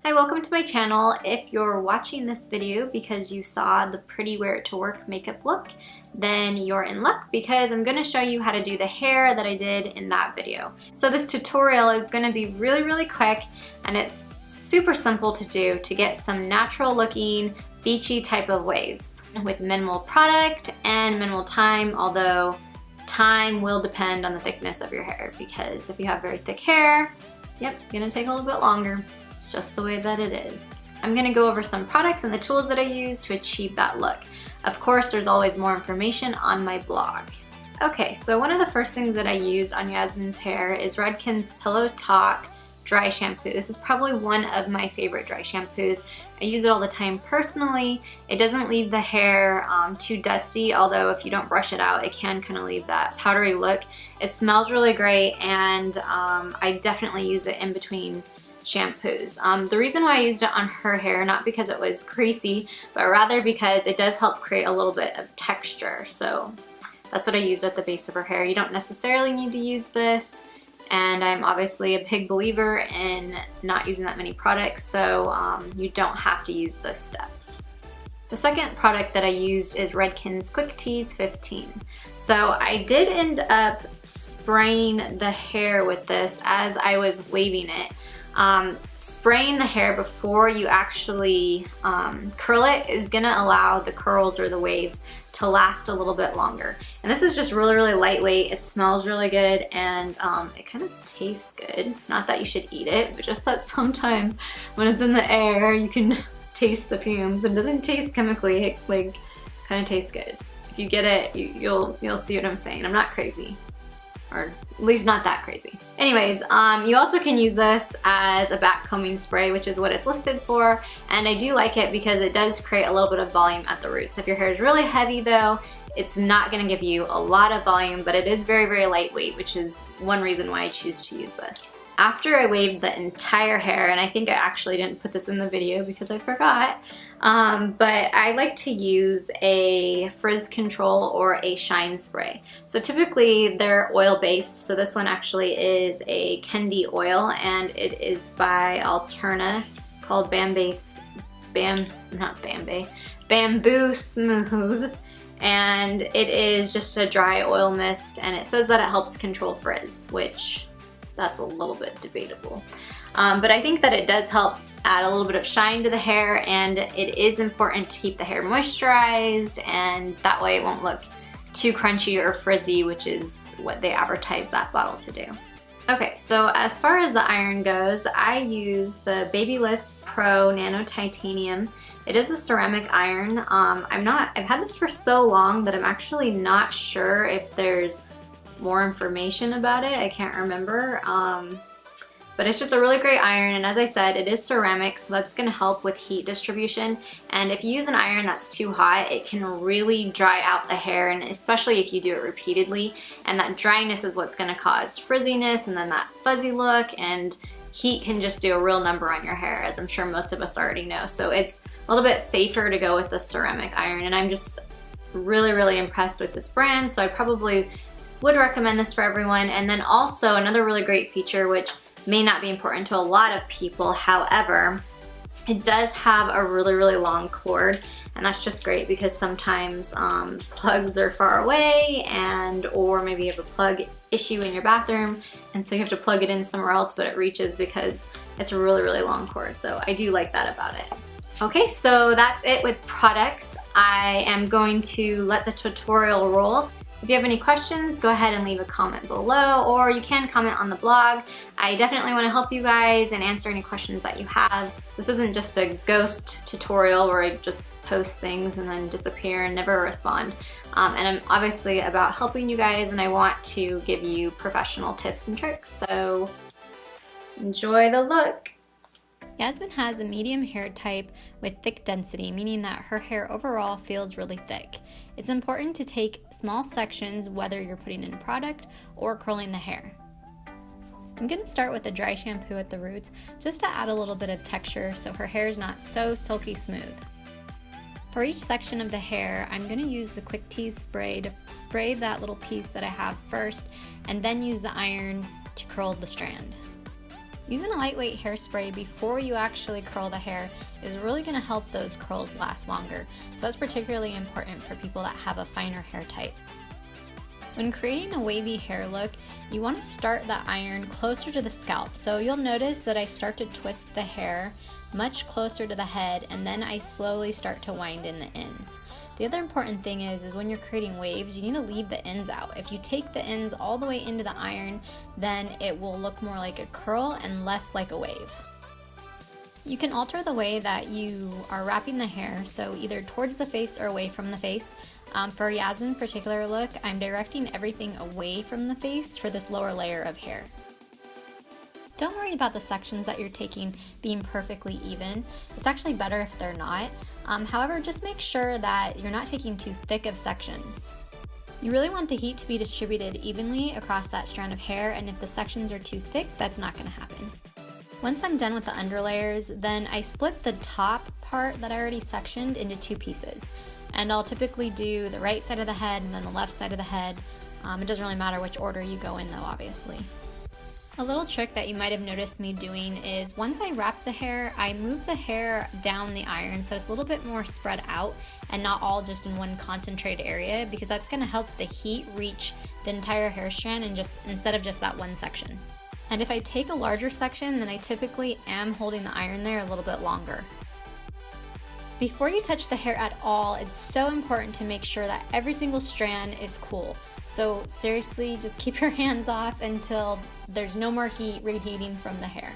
Hi, welcome to my channel. If you're watching this video because you saw the pretty wear it to work makeup look, then you're in luck because I'm going to show you how to do the hair that I did in that video. So this tutorial is going to be really quick, and it's super simple to do to get some natural looking beachy type of waves with minimal product and minimal time, although time will depend on the thickness of your hair, because if you have very thick hair, yep, it's going to take a little bit longer. Just the way that it is. I'm going to go over some products and the tools that I use to achieve that look. Of course, there's always more information on my blog. Okay, so one of the first things that I used on Yasmin's hair is Redken's Pillow Talk dry shampoo. This is probably one of my favorite dry shampoos. I use it all the time personally. It doesn't leave the hair too dusty, although if you don't brush it out, it can kind of leave that powdery look. It smells really great, and I definitely use it in between shampoos. The reason why I used it on her hair, not because it was greasy, but rather because it does help create a little bit of texture. So that's what I used at the base of her hair. You don't necessarily need to use this, and I'm obviously a big believer in not using that many products, so you don't have to use this step. The second product that I used is Redken's Quick Tease 15. So I did end up spraying the hair with this as I was waving it. Spraying the hair before you actually curl it is gonna allow the curls or the waves to last a little bit longer. And this is just really lightweight. It smells really good, and it kind of tastes good. Not that you should eat it, but just that sometimes when it's in the air you can taste the fumes. It doesn't taste chemically, it like kind of tastes good. If you get it, you'll see what I'm saying. I'm not crazy. Or at least not that crazy. Anyways, you also can use this as a back combing spray, which is what it's listed for, and I do like it because it does create a little bit of volume at the roots. If your hair is really heavy though, it's not gonna give you a lot of volume, but it is very lightweight, which is one reason why I choose to use this. After I waved the entire hair, and I think I actually didn't put this in the video because I forgot, but I like to use a frizz control or a shine spray. So typically they're oil based, so this one actually is a Kendi oil, and it is by Alterna, called Bamboo Smooth, and it is just a dry oil mist, and it says that it helps control frizz, which that's a little bit debatable. But I think that it does help add a little bit of shine to the hair, and it is important to keep the hair moisturized, and that way it won't look too crunchy or frizzy, which is what they advertise that bottle to do. Okay, so as far as the iron goes, I use the Babyliss Pro Nano Titanium. It is a ceramic iron. I've had this for so long that I'm actually not sure if there's more information about it. I can't remember, but it's just a really great iron, and as I said, it is ceramic, so that's going to help with heat distribution. And if you use an iron that's too hot, it can really dry out the hair, and especially if you do it repeatedly, and that dryness is what's going to cause frizziness and then that fuzzy look, and heat can just do a real number on your hair, as I'm sure most of us already know. So it's a little bit safer to go with the ceramic iron, and I'm just really impressed with this brand, so I probably would recommend this for everyone. And then also another really great feature, which may not be important to a lot of people, however, it does have a really long cord, and that's just great because sometimes plugs are far away, and or maybe you have a plug issue in your bathroom, and so you have to plug it in somewhere else, but it reaches because it's a really long cord. So I do like that about it. Okay, so that's it with products. I am going to let the tutorial roll. If you have any questions, go ahead and leave a comment below, or you can comment on the blog. I definitely want to help you guys and answer any questions that you have. This isn't just a ghost tutorial where I just post things and then disappear and never respond. And I'm obviously about helping you guys, and I want to give you professional tips and tricks, so enjoy the look. Yasmin has a medium hair type with thick density, meaning that her hair overall feels really thick. It's important to take small sections whether you're putting in product or curling the hair. I'm going to start with a dry shampoo at the roots just to add a little bit of texture so her hair is not so silky smooth. For each section of the hair, I'm going to use the Quick Tease spray to spray that little piece that I have first, and then use the iron to curl the strand. Using a lightweight hairspray before you actually curl the hair is really going to help those curls last longer. So that's particularly important for people that have a finer hair type. When creating a wavy hair look, you want to start the iron closer to the scalp. So you'll notice that I start to twist the hair much closer to the head, and then I slowly start to wind in the ends. The other important thing is when you're creating waves, you need to leave the ends out. If you take the ends all the way into the iron, then it will look more like a curl and less like a wave. You can alter the way that you are wrapping the hair, so either towards the face or away from the face. For Yasmin's particular look, I'm directing everything away from the face for this lower layer of hair. Don't worry about the sections that you're taking being perfectly even. It's actually better if they're not. However, just make sure that you're not taking too thick of sections. You really want the heat to be distributed evenly across that strand of hair, and if the sections are too thick, that's not going to happen. Once I'm done with the underlayers, then I split the top part that I already sectioned into two pieces. And I'll typically do the right side of the head and then the left side of the head. It doesn't really matter which order you go in though, obviously. A little trick that you might have noticed me doing is once I wrap the hair, I move the hair down the iron so it's a little bit more spread out and not all just in one concentrated area, because that's going to help the heat reach the entire hair strand and instead of just that one section. And if I take a larger section, then I typically am holding the iron there a little bit longer. Before you touch the hair at all, it's so important to make sure that every single strand is cool. So seriously, just keep your hands off until there's no more heat radiating from the hair.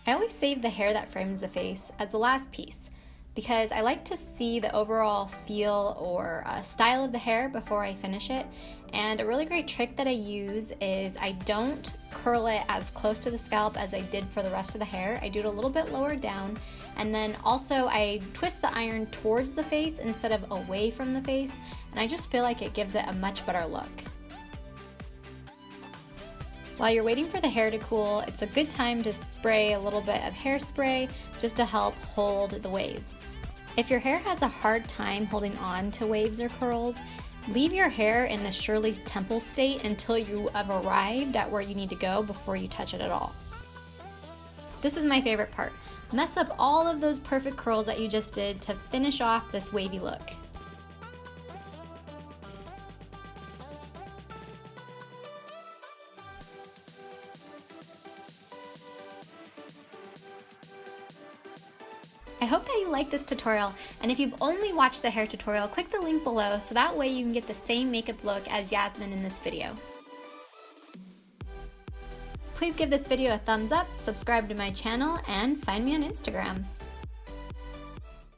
I always save the hair that frames the face as the last piece, because I like to see the overall feel or style of the hair before I finish it. And a really great trick that I use is I don't curl it as close to the scalp as I did for the rest of the hair. I do it a little bit lower down, and then also I twist the iron towards the face instead of away from the face, and I just feel like it gives it a much better look. While you're waiting for the hair to cool, it's a good time to spray a little bit of hairspray just to help hold the waves. If your hair has a hard time holding on to waves or curls, leave your hair in the Shirley Temple state until you have arrived at where you need to go before you touch it at all. This is my favorite part. Mess up all of those perfect curls that you just did to finish off this wavy look. I hope that you like this tutorial, and if you've only watched the hair tutorial, click the link below so that way you can get the same makeup look as Yasmin in this video. Please give this video a thumbs up, subscribe to my channel, and find me on Instagram.